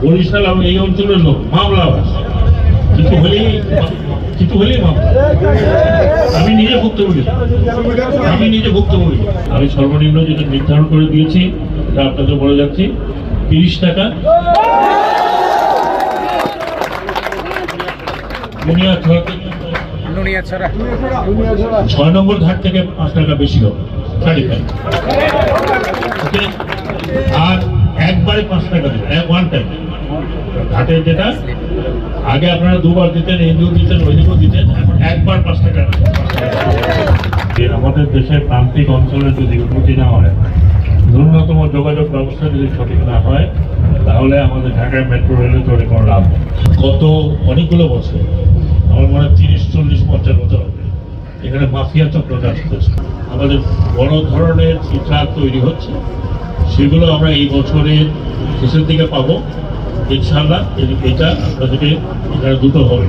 বরিশাল এবং এই অঞ্চলের লোক মামলা কিছু হলেই মামলা। আমি নিজে ভুক্তভোগী, আমি সর্বনিম্ন যেটা নির্ধারণ করে দিয়েছি তা আপনাদের বলে যাচ্ছি 30 টাকা। নুনিয়াছড়া 6 নম্বর ঘাট থেকে 5 টাকা বেশি হবে, 35। আর একবারে 5 টাকা দেবেন, ওয়ান টাইম। ঘাটে যেটা আগে আপনারা দুবার দিতেন, হিন্দু দিতেন, ওইদিকেও দিতেন, এখন একবার 5 টাকা। আমাদের দেশের প্রান্তিক অঞ্চলে যদি উন্নতি না হয়, ন্যূনতম যোগাযোগ ব্যবস্থা যদি সঠিক না হয়, তাহলে আমাদের ঢাকায় মেট্রো রেলে তৈরি করার লাভ। গত অনেকগুলো বছর, আমার মনে হয় 30, 40, 50 বছর হবে, এখানে মাফিয়া চক্র কাজ করছে। আমাদের বড় ধরনের যে ট্রাক তৈরি হচ্ছে, সেগুলো আমরা এই বছরের শেষের দিকে পাবো ইনশাআল্লাহ। এটা আপনাদেরকে এখানে দুটো হবে।